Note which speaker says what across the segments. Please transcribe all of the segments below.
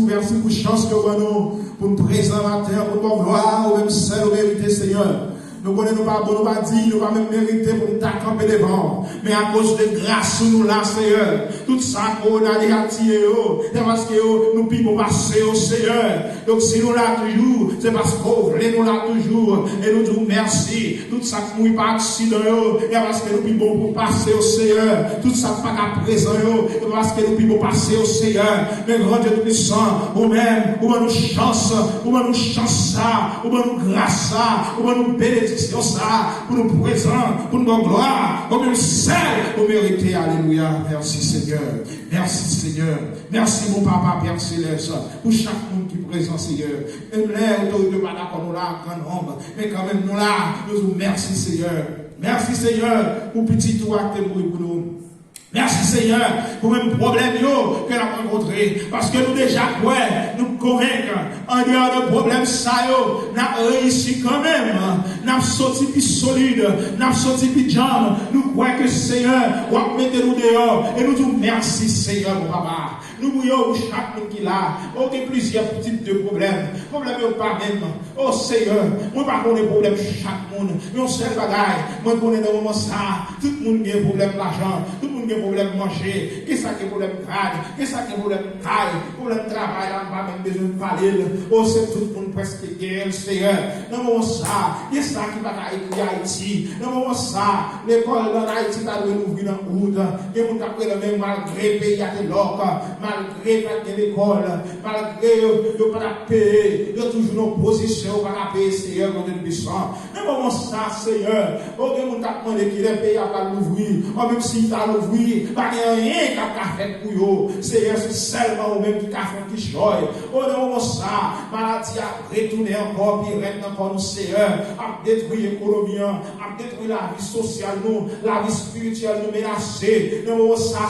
Speaker 1: Merci pour chance que nous pour nous présenter matin, pour nous gloire, ou même seul, vérité, Seigneur. Nous connaissons pas bon, nous pas dit, nous pas même mériter pour nous camper devant. Mais à cause de grâce nous là, Seigneur, tout ça qu'on a déjà tiré, c'est parce que nous pouvons passer au Seigneur. Donc si nous là toujours, c'est parce qu'on voulait nous là toujours. Et nous disons merci. Tout ça qui nous pas accident, c'est parce que nous pouvons passer au Seigneur. Tout ça pas qu'à présent, c'est parce que nous pouvons passer au Seigneur. Mais grand Dieu puissant, ou même, ou nous chance, ou nous chance ça, ou nous grâce ça, ou nous bénédiction ça, pour nous présent, pour nous gloire, comme une seule, pour mériter. Alléluia. Merci Seigneur. Merci Seigneur. Merci mon papa, Père Céleste, pour chaque monde qui est présent, Seigneur. Même l'air, autorité, pas d'accord, nous là, grand nombre, mais quand même nous là, nous vous merci Seigneur. Merci Seigneur, pour petit tout acte pour nous. Merci Seigneur pour même problème que nous avons rencontré. Parce que nous déjà nous convaincre en dehors de problème ça nous avons réussi quand même. Nous avons sorti plus solide, nous avons sorti plus jambe. Nous croyons que Seigneur va mettre nous dehors. Et nous disons merci Seigneur mon papa. Nous voyons pour chaque monde qui est là. Il y a plusieurs types de problèmes. Problème pas même. Oh Seigneur, moi pas connais problème chaque monde. Mais on seul bagaille. Moi connais dans le moment ça. Tout le monde a un problème d'argent. Tout le monde a un problème de manger. Qu'est-ce qui est problème de travail? Qu'est-ce qui est problème de taille? Problème de travail, là, on va même besoin de parler. Oh, c'est tout le monde presque guerre, Seigneur. Dans le moment ça, qu'est-ce qui va écrire Haïti? Dans le moment ça, l'école dans Haïti va ouvrir dans le route. Et vous tapez le même malgré le pays à l'or, malgré l'école, malgré le pas payer, il y a toujours une opposition pour la payer, Seigneur, quand Dieu puissant. Dans le moment ça, Seigneur, oh, vous tapez demandé qu'il est payé à l'ouvrir. Même s'il va l'ouvrir, pas rien qui a fait pour vous. Seigneur, c'est seulement vous-même qui a fait qui joie. Oh non, ça, maladie a retourné encore, puis reste encore nous, Seigneur, a détruit l'économie, a détruit la vie sociale, nous, la vie spirituelle, nous menacée. Non, ça,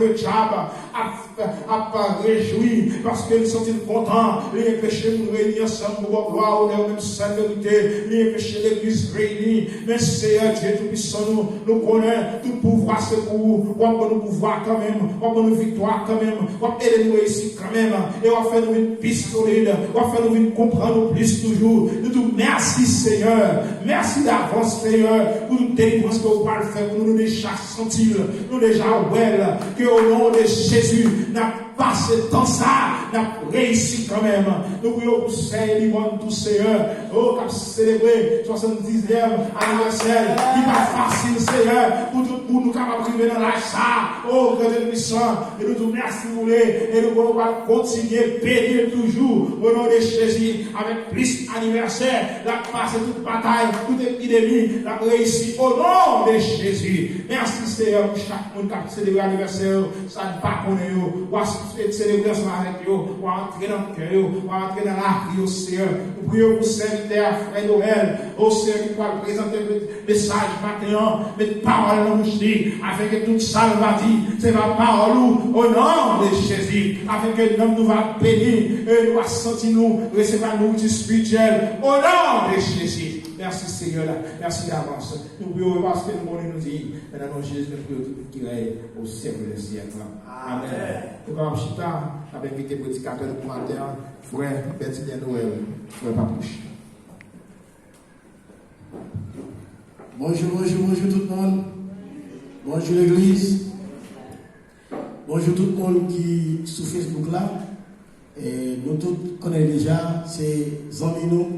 Speaker 1: le diable a réjoui, parce que nous sommes contents. Les péchés nous réunir ensemble pour gloire, honneur, même sainteté. Les péchés de l'église réunis. Mais Seigneur, Dieu tout-puissant, nous connaît tout pouvoir, c'est pour vous. On va nous pouvoir quand même, on va nous victoire quand même, on va aider nous ici quand même, et on va faire nous une piste solide, on va faire nous comprendre plus toujours. Nous disons merci Seigneur, merci d'avance Seigneur, pour nous délivrer ce que vous parlez faire, pour nous déjà sentir, nous déjà well, que au nom de Jésus, n'a passé dans ça, n'a réussi quand même. Nous voulons pour Saint-Livon, tout Seigneur, oh, qui a célébré 70e anniversaire, qui n'est pas facile Seigneur, pour nous capables de priver dans l'âge ça, oh, que Dieu puissant, et nous disons merci vous voulez, et nous voulons continuer, bénir toujours, au nom de Jésus, avec plus d'anniversaire, la passe toute bataille, toute épidémie, la réussite, au nom de Jésus. Merci Seigneur, pour chaque monde qui a célébré l'anniversaire, ça ne pas connaître, ou à célébrer avec eux, ou à entrer dans le cœur, ou à entrer dans la vie au Seigneur. Nous prions pour serviteur, frère Noël, au Seigneur qui va présenter le message matin, mais parole dans nous dit, afin que toute ça va dire, c'est ma parole au nom de Jésus, afin que l'homme nous va bénir, et nous va sentir nous, recevoir nous du spirituel, au nom de Jésus. Merci Seigneur, merci d'avance. Nous prions parce que nous dit, dans le nom de Jésus, nous prions tout qui règne au siècle des siècles. Amen. Pour qu'on chita, avec invité prédicateur de matin, frère Bertilien Noël, frère Papouche.
Speaker 2: Bonjour tout le monde. Bonjour l'église. Bonjour tout le monde qui est sur Facebook là. Et nous tous connaissons déjà, c'est Zambino,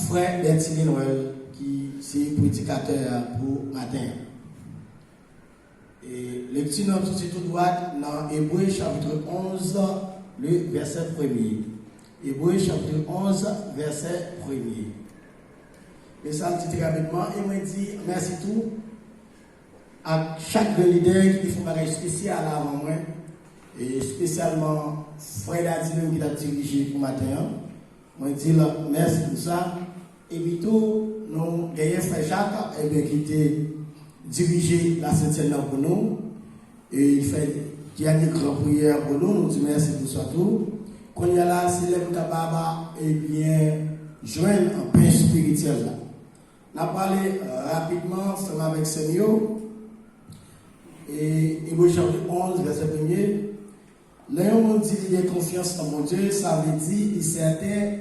Speaker 2: frère Bertilien Noël, qui est prédicateur pour matin. Et le petit nom tout tout droite dans Hébreu chapitre 11, le verset 1er. Hébreu chapitre 11, verset 1er. Et ça me dit rapidement, et moi dit merci tout à chaque leader qui fait un bagage spécial avant moi, et spécialement frère Dadine qui a dirigé pour matin. Moi dis merci pour ça. Et puis tout, nous avons frère Jacques qui était dirigé la Sainte-Seine pour nous. Et il fait qu'il y a une grande prière pour nous. Nous disons merci pour ça tout. Quand il y a là, c'est le Baba, et bien, joindre un pain spirituel là. On a parlé rapidement avec Seigneur. Et Hébreu chapitre 11, verset 1er. Là, on dit qu'il y a confiance en mon Dieu, ça veut dire qu'il est certain,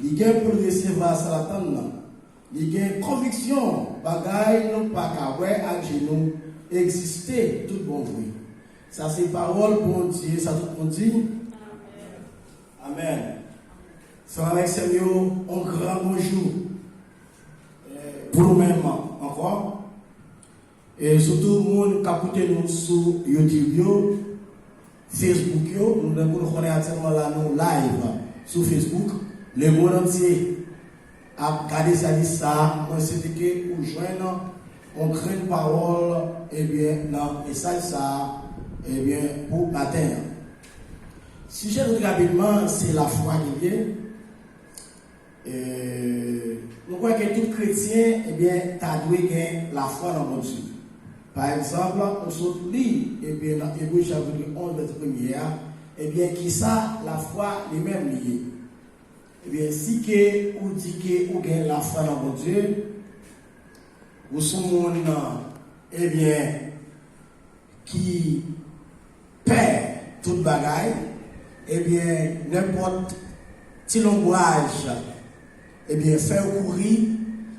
Speaker 2: il y a pour recevoir ça l'attendre. il y a une conviction, bagaille, non pas qu'à ouais, à genoux, exister, tout bon bruit. Ça, c'est parole pour Dieu, ça tout le monde dit. Amen. C'est avec Seigneur, un grand bonjour. Pour nous-mêmes, encore. Et surtout, le monde qui a écouté nous sur YouTube, Facebook, nous devons connaître là, nous live sur Facebook. Le monde entier a gardé ça, moi c'est que pour joindre, on crée une parole, et bien, non, et ça, et bien, pour matin. Si j'ai dit rapidement, c'est la foi qui vient. Nous voyons que tout chrétien, eh bien, t'as doué gagner la foi dans mon Dieu. Par exemple, on se lit, eh bien, dans Hébreux chapitre 11, verset 1, eh bien, qui ça, la foi, les mêmes liés. Eh bien, si que, ou dit que, ou gagne la foi dans mon Dieu, ou son monde, eh bien, qui perd toute bagaille, eh bien, n'importe si l'ombrage, eh bien, faire courir,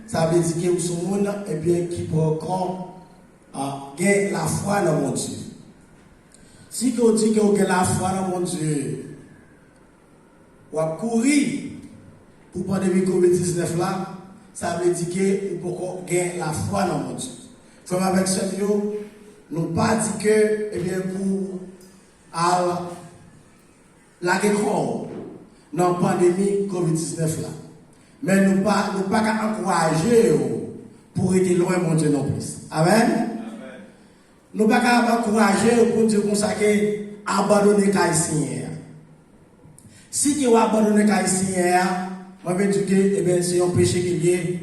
Speaker 2: ça veut dire que son monde, eh bien, qui peut encore gagner la foi dans mon Dieu. Si on dit que vous avez la foi dans mon Dieu, ou à courir pour pandémie COVID-19 là, ça veut dire que vous pouvez gagner la foi dans mon Dieu. Comme avec ce nous n'avons pas dit que, eh bien, pour la guerre dans la pandémie COVID-19 là. Mais nous pas encourager pour être loin mon Dieu non plus. Amen. Nous pas encourager pour Dieu consacrer abandonner Caïsien. Si tu as abandonné Caïsien, moi je veux dire que eh bien c'est un péché qui est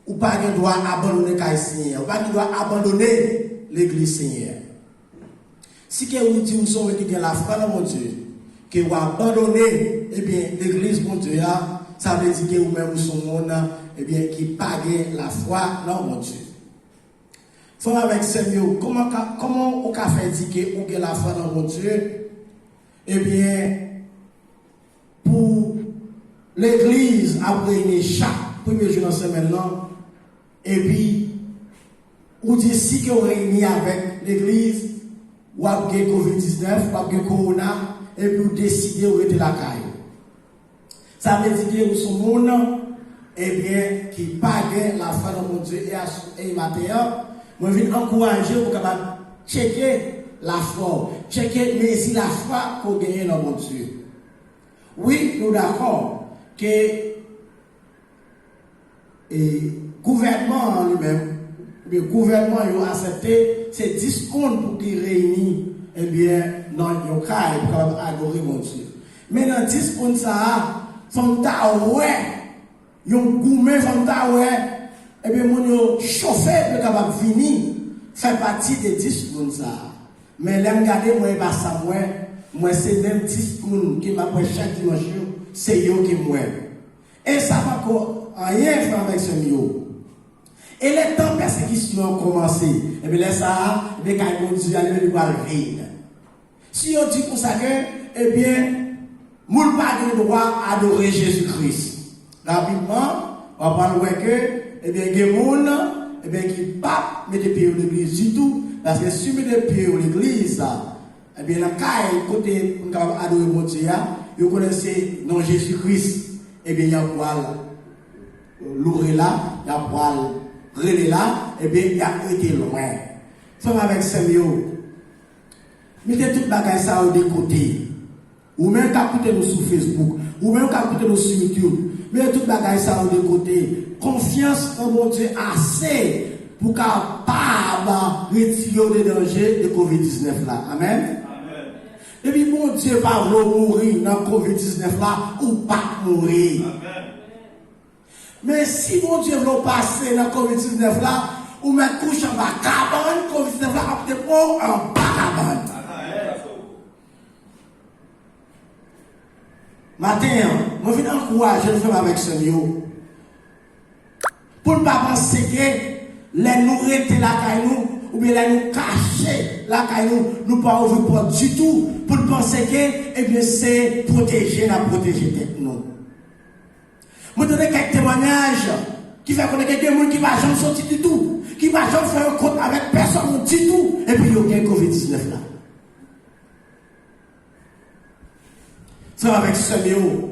Speaker 2: ou pas qu'il doit abandonner Caïsien, ou pas qu'il doit abandonner l'église Seigneur. Si que vous dites nous sommes qui la foi dans mon Dieu, que vous abandonnez eh bien l'église mon Dieu, ça veut dire que vous-même son monde eh bien qui pague la foi dans mon Dieu. Faut avec Seigneur, comment on peut faire dire que vous avez la foi dans mon Dieu? Eh bien, pour l'église après chaque premier jour dans la semaine là, et puis ou dit si que vous réunissez avec l'église, ou avez COVID-19, ou avez Corona, et puis vous décidez où est la caille. Ça veut dire que son monde, eh bien, qui pague la foi dans mon Dieu et matin, moi je viens encourager pour capable checker la foi, checker mais si la foi qu'on gagne dans mon Dieu. Oui, nous d'accord que le gouvernement lui-même, le gouvernement a accepté ces 10 comptes pour qu'il réunisse, eh bien, dans le cas pour adorer mon Dieu. Mais dans 10 comptes, ça, son ta ouais, yon gourmet, son ta ouais, eh bien, mon yo chauffé pour capable venir faire partie des 10 comptes, ça. Mais là, regardez, moi, pas ça, moi, c'est même 10 comptes qui m'appelle chaque dimanche, c'est yo qui moi. Et ça va rien faire avec ce yo. Et les temps de persécution ont commencé. Et bien là, ça, les cas de Dieu, ils vont vivre. Si on dit pour ça que, eh bien, nous n'avons pas le droit d'adorer Jésus-Christ. Rapidement, on va parler que, eh bien, il y a des gens, eh bien, qui ne pas mettre des pieds dans l'église du tout. Parce que si on met des pieds dans l'église, eh bien, dans le cas, côté, on va adorer mon Dieu, vous connaissez, non Jésus-Christ, eh bien, il y a poil, l'ouvrir là, il y a poil, relais là, eh bien, il a été loin. Femme avec Seigneur, mettez toute bagaille ça de côté. Ou même qu'à écouter nous sur Facebook, ou même qu'à écouter nous sur YouTube. Mettez toute bagaille ça de côté. Confiance en mon Dieu assez pour capable retirer les dangers de COVID-19 là. Amen. Et puis mon Dieu pas mourir dans COVID-19 là ou pas mourir. Amen. Mais si mon Dieu veut passer dans COVID-19 là, ou mettre couche en bas, cabane, COVID-19 là, après pour en bas cabane. Matin, je viens encourager le faire avec ce mieux. Pour ne pas penser que les nourrir la caille ou bien les nous cacher la caille nous pas ouvrir porte du tout. Pour penser que, eh bien, c'est protéger la protéger tête nous. Je donne quelques témoignages Qui fait connaître quelqu'un qui va jamais sortir du tout. Qui va jamais faire un compte avec personne du tout. Et puis il y a COVID-19 là. C'est avec ce mieux.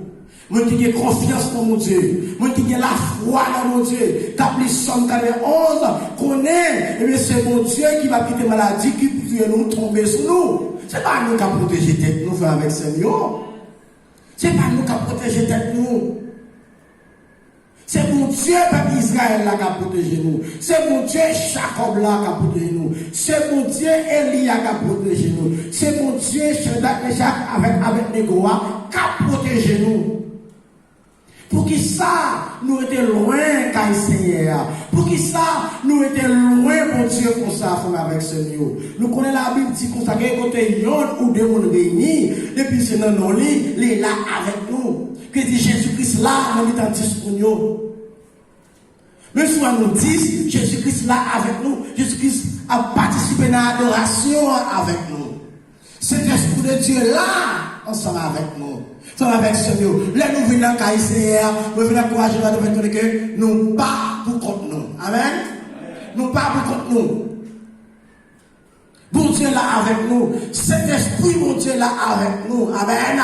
Speaker 2: Moi qui ai confiance dans mon Dieu, moi qui ai la foi dans mon Dieu, t'as plus Somme 91, connaît, et bien c'est mon Dieu qui va quitter maladie, qui peut nous tomber sur nous. C'est pas nous qui avons protégé tête nous, faire avec Seigneur. C'est pas nous qui avons protégé tête nous. C'est mon Dieu, peuple Israël, là, qui a protégé nous. C'est mon Dieu, Jacob, là, qui a protégé nous. C'est mon Dieu, Elia, qui a protégé nous. C'est mon Dieu, Shadrach, Meshach, avec Négoa, qui a protégé nous. Pour qui ça, nous étions loin, car Seigneur. Pour qui ça, nous étions loin, mon Dieu, pour ça, avec Seigneur. Nous connaissons la Bible, dit qu'on s'agit côté yon ou de mon réunis, depuis c'est dans nos lits, il est là avec nous. Que dit Jésus-Christ là, nous est en discours nous. Mais soit nous disent, Jésus-Christ là avec nous, Jésus-Christ a participé dans l'adoration avec nous. Cet esprit de Dieu là, ensemble avec nous. Ensemble avec Seigneur. Là, nous venons dans KICR, nous venons encourager la de que nous pas pour contre nous. Amen. Nous pas pour contre nous. Bon Dieu là avec nous. Cet esprit, bon Dieu là avec nous. Amen.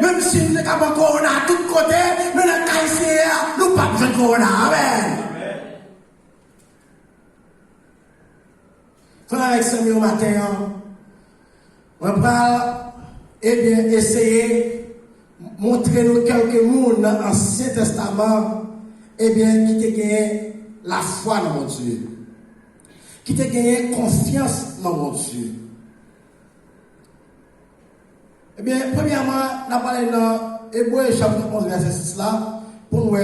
Speaker 2: Même si nous sommes encore à tous côtés, mais dans KICR, nous pas besoin de corona. Amen. Quand avec Seigneur matin, on va essayer de montrer nous quelques monde dans l'Ancien Testament, qui te gagné la foi dans mon Dieu, qui te gagné confiance dans mon Dieu. Premièrement, on a parlé dans Hébreux chapitre 11, verset 6 là, pour nous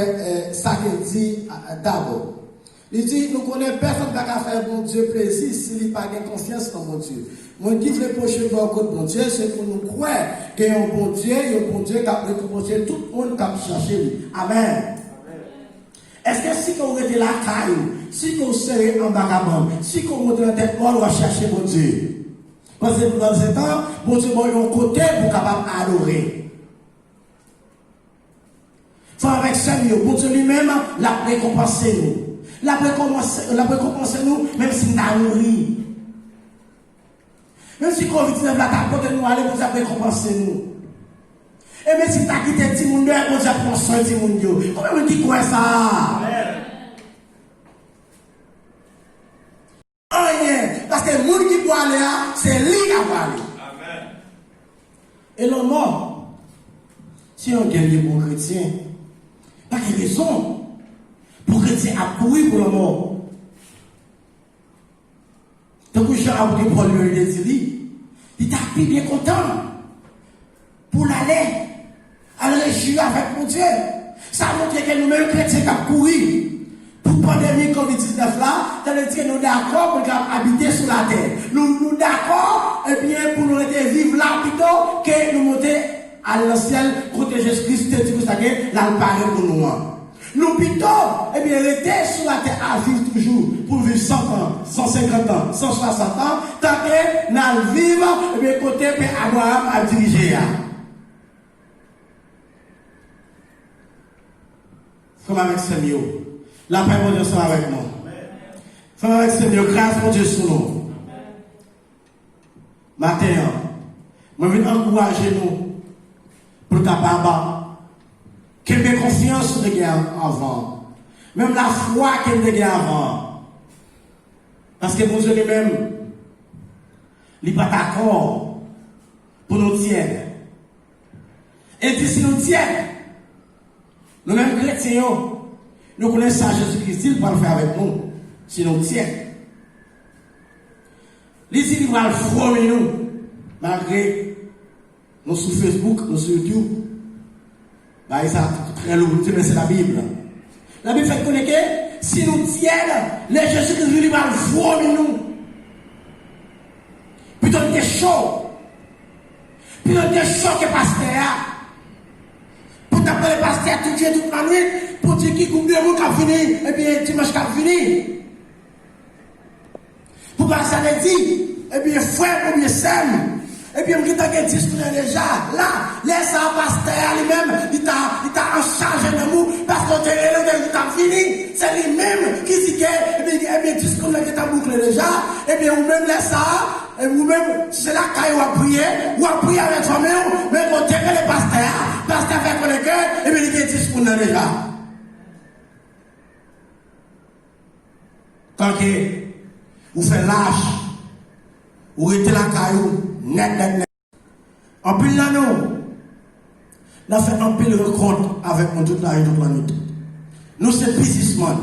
Speaker 2: ça qu'il dit d'abord. Il dit, nous connaissons personne qui va faire mon Dieu plaisir s'il n'a pas de confiance dans mon Dieu. Mon Dieu, les prochains côté de mon Dieu, c'est pour nous croire qu'il y a un bon Dieu qui a récompensé tout le monde qui a cherché lui. Amen. Est-ce que si on était là, si on serait en vagabond, si on monte dans tête mort, on va chercher mon Dieu. Parce que dans ce temps, mon Dieu, il y a un côté pour capable adorer. Faut avec Seigneur, mon Dieu lui-même l'a récompensé nous. La récompense nous, même si nous avons nourri. Même si COVID-19 l'a tapé nous, allez, vous avez récompensé nous. Et même si tu as quitté le monde, vous avez pris soin du monde. Comment vous dites quoi ça? Rien. Parce que le monde qui doit aller, c'est lui qui doit aller. Et le mort, si on gagne pour chrétien, pas de raison. Pour chrétien a couru pour le mort. Donc, Jean a voulu pour lui dire, il t'a bien content pour l'aller à la région avec mon Dieu. Ça montre que nous-mêmes chrétiens qui avons couru pour la pandémie COVID-19 là, ça veut dire que nous sommes d'accord pour habiter sur la terre. Nous sommes d'accord pour nous vivre là plutôt que nous monter à l'ancien côté Jésus-Christ, là, il paraît pour nous. Nous plutôt, rester sur la terre à vivre toujours, pour vivre 100 ans, 150 ans, 160 ans, tant que nous vivons, côté Abraham a dirigé. Comme avec Seigneur. La paix, mon Dieu, soit avec nous. Comme avec Seigneur, grâce, mon Dieu, sur nous. Matin, je vais encourager nous pour ta papa. Qu'elle ait confiance de guerre avant. Même la foi qu'elle ait avant. Parce que mon Dieu lui-même, il n'est pas d'accord pour nous tirer. Et dit si nous tirons, nous-mêmes chrétiens, nous connaissons ça Jésus-Christ, il va le faire avec nous. Si nous tirons. Il dit qu'il va le former nous, malgré nous sur Facebook, nous sur YouTube. Là, ça très lourd, mais c'est la Bible. La Bible fait connaître que si nous tiennent, les Jésus-Christ lui va vomir nous. Plutôt que chaud. Plutôt que chaud que pasteur. Pour t'appeler pasteur tout Dieu, toute la nuit, pour dire qui coupe de vous qui a fini, et puis dimanche qui a fini. Pour passer ça dit, et bien frère, ou bien sœur, Et puis, il t'a dit déjà, là, laisse un pasteur lui-même, il t'a en charge de nous, parce que il t'a fini, c'est lui-même qui dit que, et bien, discours qui t'a bouclé déjà, et bien, ou même laisse ça, et vous-même, c'est là qu'il va prier, ou à prier avec soi-même, mais vous tirez le pasteur fait pour le cœur, et bien, il dit discours déjà. Tant que, vous faites lâche, vous restez la caillou, net. En pile là, nous avons fait un pile rencontre avec nous toute la nuit. Nous, c'est businessman.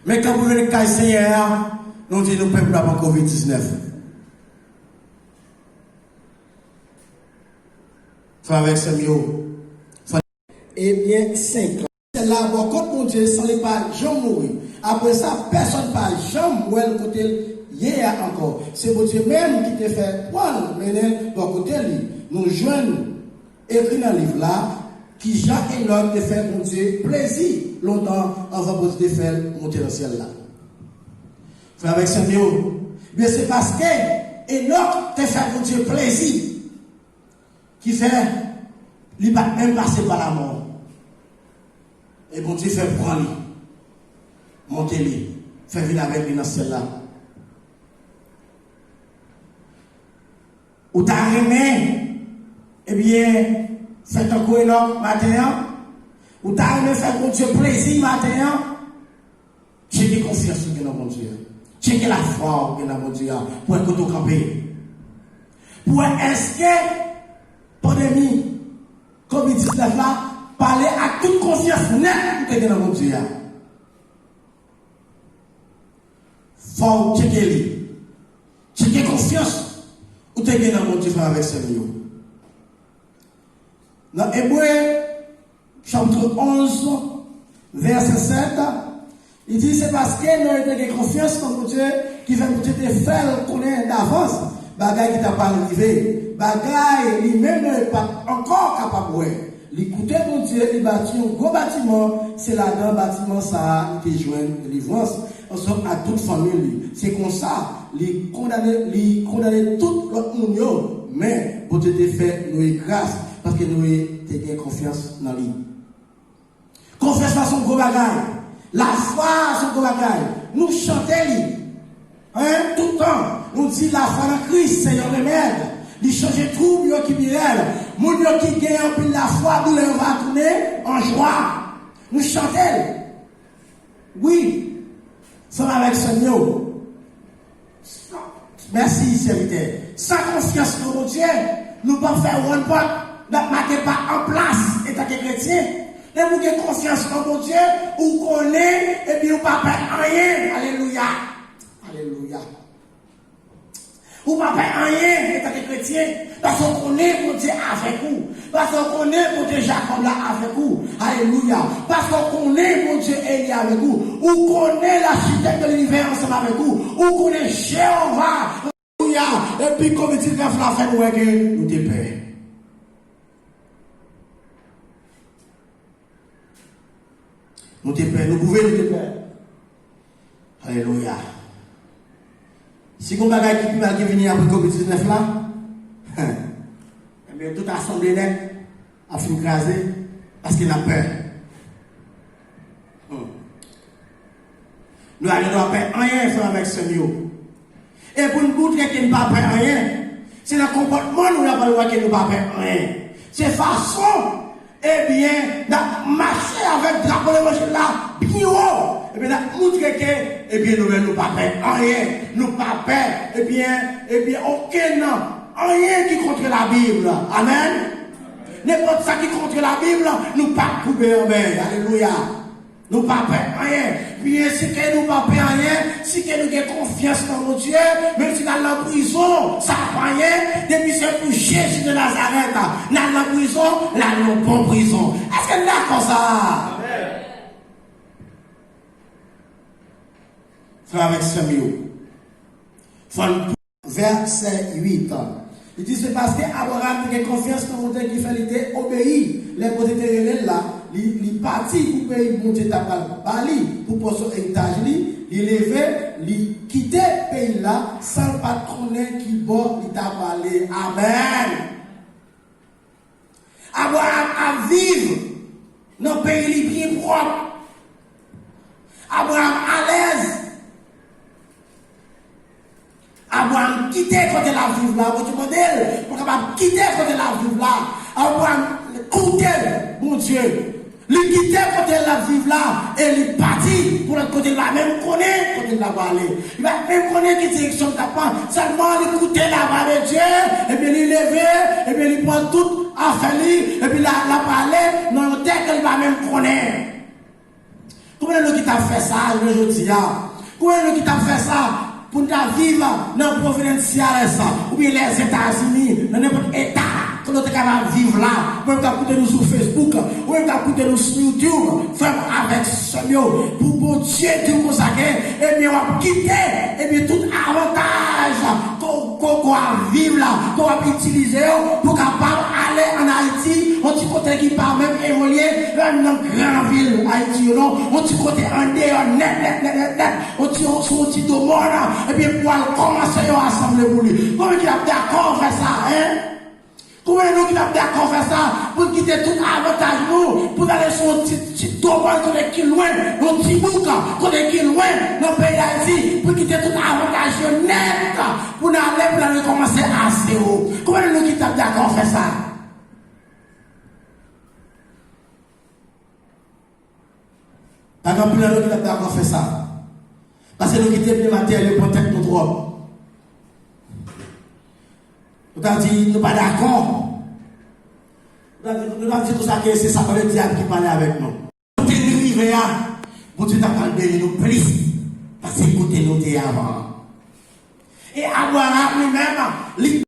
Speaker 2: Mais quand vous venez de Seigneur, nous disons nous peuple avant Covid-19. Frère avec Samuel. Eh bien, 5 ans. C'est là, bon, quand mon Dieu, sans les pas, jamais mourir. Après ça, personne ne parle, jamais mourir le côté. Hier encore, c'est mon Dieu même qui te fait prendre, mener bon côté lui. Nous jeunes écrit dans le livre là, qui Jacques et l'homme te fait mon Dieu plaisir longtemps avant de te faire monter dans le ciel là. Frère avec Samuel, mais c'est parce que Enoch te fait mon Dieu plaisir qui fait, il va même passer par la mort. Et mon Dieu fait prendre lui, monter lui, faire venir avec lui dans le ciel là. Ou t'as aimé, eh bien, faites un coup énorme matin, ou t'as aimé faire mon Dieu plaisir matin, checker confiance dans mon Dieu, checker la foi dans mon Dieu, pour être camper. Pour est-ce que, pandémie, COVID-19 là, parler à toute confiance nette dans mon Dieu. Faut checker lui, checker confiance. Où tu es dans mon Dieu avec Seigneur. Dans Hébreu, chapitre 11, verset 7, il dit c'est parce que nous avons confiance dans mon Dieu qui va nous faire connaître d'avance, bagaille qui t'a pas arrivé, bagaille lui-même n'est pas encore capable de l'écouter mon Dieu, il bâtit un gros bâtiment, c'est là dans le bâtiment ça qui joint délivrance. Ensemble à toute famille, c'est comme ça, les condamner tout l'autre monde, mais pour te faire nous grâce, parce que nous avons confiance dans lui. Confiance dans son gros bagage, la foi à son gros bagage, nous chantons lui, tout le temps, nous disons la foi dans Christ, c'est un remède, il change tout, mieux qui birelle, mon qui gagne un peu la foi, nous on va tourner en joie, nous chantons, oui. Sans avec Seigneur. Merci, serviteur. Sans confiance dans mon Dieu, nous ne pouvons pas faire one pot, nous ne mettons pas en place, étant chrétien. Et vous avez confiance dans mon Dieu, vous connaissez, et puis vous ne pouvez pas faire rien. Alléluia. Alléluia. Vous ne pouvez pas faire rien, étant chrétien, parce qu'on connaît mon Dieu avec vous. Parce qu'on connaît mon Dieu Jacob là avec vous. Alléluia. Parce qu'on connaît mon Dieu Élie avec vous. Ou connaît l'architecte de l'univers ensemble avec vous. Ou connaît Jéhovah. Alléluia. Et puis comme il dit, la fait nous que nous te paix. Nous te paix. Nous pouvons nous te paix. Alléluia. Si vous avez un bagage qui vient après COVID-19 là, eh bien, toute assemblée nette a fait écraser parce qu'il a peur. Nous n'avons pas rien faire avec ce Seigneur. Et pour nous montrer qu'il n'a pas rien, c'est le comportement nous n'avons pas qu'il n'a pas rien. C'est façon, eh bien, de marcher avec le drapeau de l'évangile là, bien haut. Et bien, montrer que, eh bien, nous n'avons pas rien. Nous pas peur. Eh bien, aucun nom. Rien qui contre la Bible. Amen. N'importe ça qui contre la Bible, nous pas couper en bain. Alléluia. Nous pas peur rien. Bien, si que nous pas peur rien, si que nous avons confiance dans mon Dieu, même si nous sommes en prison, ça n'a pas rien. Depuis c'est pour Jésus de Nazareth. Nous sommes en prison, nous sommes en bonne prison. Est-ce que nous sommes comme ça? Frère avec Samuel. Verset 8. Il dit c'est parce qu'Abraham a confiance dans mon Dieu qui fait l'idée obéir. Les côtés là, il parti pour payer monter ta Bali pour poser son héritage, il lever, il quitter pays là, sans le patron qui bon, il t'a parlé. Amen. Abraham a vivre dans le pays bien propre. Abraham à l'aise. Abraham quitter côté la vivre là, pour modèle, pour capable quitter côté la vivre là. Abraham écouter, mon Dieu. Il quitter côté la vivre là et il parti pour le côté là même connaître côté là aller. Il va même connaître quelle direction t'as pas. Seulement il écouter la voix de Dieu et puis il lever et puis il prend tout affaire et puis la parler dans le texte qu'il va même connaître. Combien de gens qui t'a fait ça aujourd'hui? Combien de gens qui t'a fait ça pour vivre dans le provincial ou bien les États-Unis, dans n'importe État? Quand on est capable de vivre là, on peut écouter nous sur Facebook, on peut écouter nous sur YouTube, faire avec ce mieux, pour bon Dieu tout consacré, et bien on va quitter, et bien tout avantage qu'on va vivre là, qu'on va utiliser pour capable aller en Haïti, on petit côté qui part même évoluer, dans une grande ville Haïti, non, on petit côté en dehors, net, on petit domaine, et bien pour commencer à assembler pour lui. Comment il a d'accord faire ça, hein? Comment nous qui sommes d'accord faire ça pour quitter tout avantage nous, pour aller sur un petit domaine qui est loin, un petit bouc qui est loin dans le pays d'Haïti, pour quitter tout avantage net, pour aller pour aller commencer à zéro. Comment nous qui sommes d'accord faire ça? Par exemple, nous qui sommes d'accord faire ça. Parce que nous qui sommes matériels pour protège notre robe. Nous avons dit, nous ne sommes pas d'accord. Nous avons dit tout ça, que c'est ça que le diable qui parlait avec nous. Nous sommes arrivés à, pour Dieu t'a béni nous plus, parce que côté nous avant. Et Abraham lui-même,